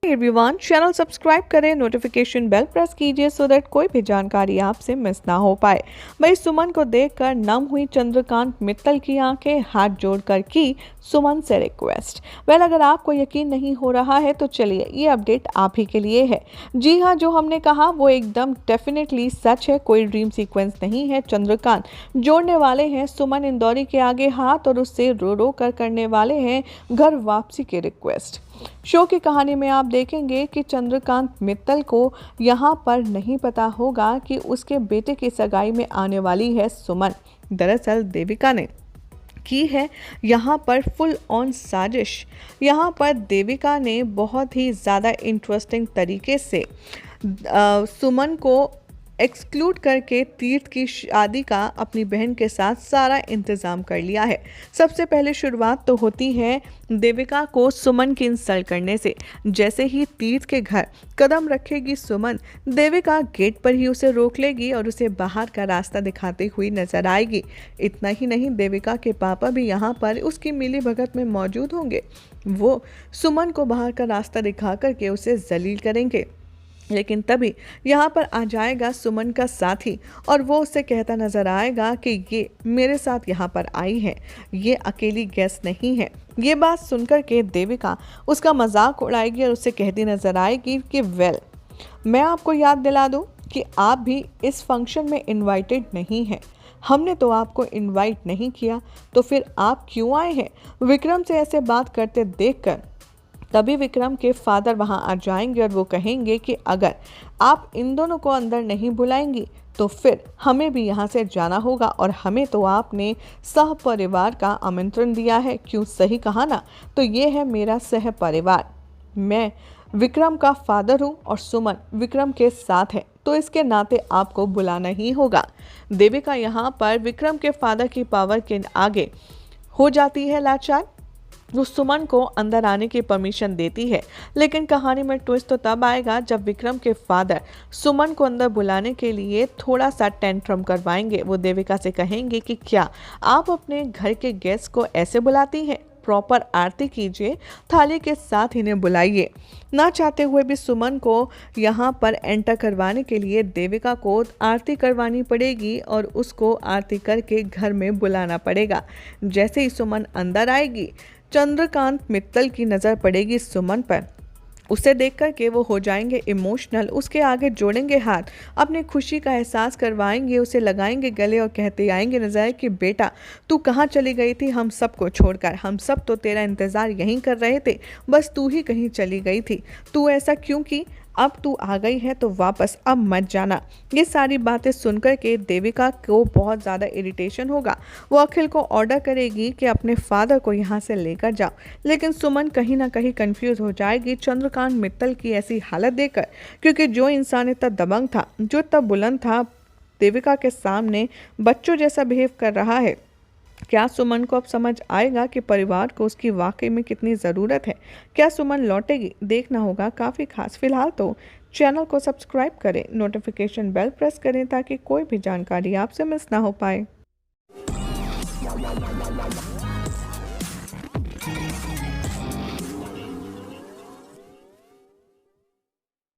Everyone, channel subscribe करें, notification bell press कीजिए so that कोई भी जानकारी आपसे मिस ना हो पाए। वही सुमन को देखकर नम हुई चंद्रकांत मित्तल की आंखें, हाथ जोड़कर की सुमन से रिक्वेस्ट। अगर आपको यकीन नहीं हो रहा है तो चलिए ये अपडेट आप ही के लिए है। जी हाँ, जो हमने कहा वो एकदम डेफिनेटली सच है, कोई ड्रीम सीक्वेंस नहीं है। चंद्रकांत जोड़ने वाले हैं सुमन इंदौरी के आगे हाथ और उससे रो रो कर करने वाले हैं घर वापसी की रिक्वेस्ट। शो की कहानी में आप देखेंगे कि चंद्रकांत मित्तल को यहाँ पर नहीं पता होगा कि उसके बेटे की सगाई में आने वाली है सुमन। दरअसल देविका ने की है यहाँ पर फुल ऑन साजिश। यहाँ पर देविका ने बहुत ही ज़्यादा इंटरेस्टिंग तरीके से सुमन को एक्सक्लूड करके तीर्थ की शादी का अपनी बहन के साथ सारा इंतज़ाम कर लिया है। सबसे पहले शुरुआत तो होती है देविका को सुमन की इंसल्ट करने से। जैसे ही तीर्थ के घर कदम रखेगी सुमन, देविका गेट पर ही उसे रोक लेगी और उसे बाहर का रास्ता दिखाती हुई नजर आएगी। इतना ही नहीं, देविका के पापा भी यहाँ पर उसकी मिली भगत में मौजूद होंगे। वो सुमन को बाहर का रास्ता दिखा करके उसे जलील करेंगे। लेकिन तभी यहाँ पर आ जाएगा सुमन का साथी और वो उससे कहता नजर आएगा कि ये मेरे साथ यहाँ पर आई है, ये अकेली गेस्ट नहीं है। ये बात सुनकर के देविका उसका मजाक उड़ाएगी और उससे कहती नजर आएगी कि मैं आपको याद दिला दूँ कि आप भी इस फंक्शन में इनवाइटेड नहीं हैं। हमने तो आपको इनवाइट नहीं किया, तो फिर आप क्यों आए हैं? विक्रम से ऐसे बात करते देखकर तभी विक्रम के फादर वहां आ जाएंगे और वो कहेंगे कि अगर आप इन दोनों को अंदर नहीं बुलाएंगी तो फिर हमें भी यहाँ से जाना होगा, और हमें तो आपने सह परिवार का आमंत्रण दिया है। क्यों, सही कहा ना? तो ये है मेरा सह परिवार। मैं विक्रम का फादर हूँ और सुमन विक्रम के साथ है, तो इसके नाते आपको बुलाना ही होगा। देविका यहाँ पर विक्रम के फादर की पावर के आगे हो जाती है लाचार। वो सुमन को अंदर आने की परमिशन देती है, लेकिन कहानी में ट्विस्ट तो तब आएगा जब विक्रम के फादर सुमन को अंदर बुलाने के लिए थोड़ा सा टेंट्रम करवाएंगे। वो देविका से कहेंगे कि क्या आप अपने घर के गेस्ट को ऐसे बुलाती हैं? प्रॉपर आरती कीजिए, थाली के साथ इन्हें बुलाइए। ना चाहते हुए भी सुमन को यहाँ पर एंटर करवाने के लिए देविका को आरती करवानी पड़ेगी और उसको आरती करके घर में बुलाना पड़ेगा। जैसे ही सुमन अंदर आएगी, चंद्रकांत मित्तल की नज़र पड़ेगी सुमन पर। उसे देख कर के वो हो जाएंगे इमोशनल, उसके आगे जोड़ेंगे हाथ, अपनी खुशी का एहसास करवाएंगे, उसे लगाएंगे गले और कहते आएंगे नजर कि बेटा तू कहाँ चली गई थी हम सबको छोड़कर? हम सब तो तेरा इंतज़ार यहीं कर रहे थे, बस तू ही कहीं चली गई थी। तू ऐसा क्यों की? अब तू आ गई है तो वापस अब मत जाना। ये सारी बातें सुनकर के देविका को बहुत ज़्यादा इरिटेशन होगा। वो अखिल को ऑर्डर करेगी कि अपने फादर को यहाँ से लेकर जाओ, लेकिन सुमन कहीं ना कहीं कंफ्यूज हो जाएगी चंद्रकांत मित्तल की ऐसी हालत देखकर, क्योंकि जो इंसान इतना दबंग था, जो इतना बुलंद था, देविका के सामने बच्चों जैसा बिहेव कर रहा है। क्या सुमन को अब समझ आएगा कि परिवार को उसकी वाकई में कितनी ज़रूरत है? क्या सुमन लौटेगी? देखना होगा काफ़ी खास। फिलहाल तो चैनल को सब्सक्राइब करें, नोटिफिकेशन बेल प्रेस करें ताकि कोई भी जानकारी आपसे मिस ना हो पाए।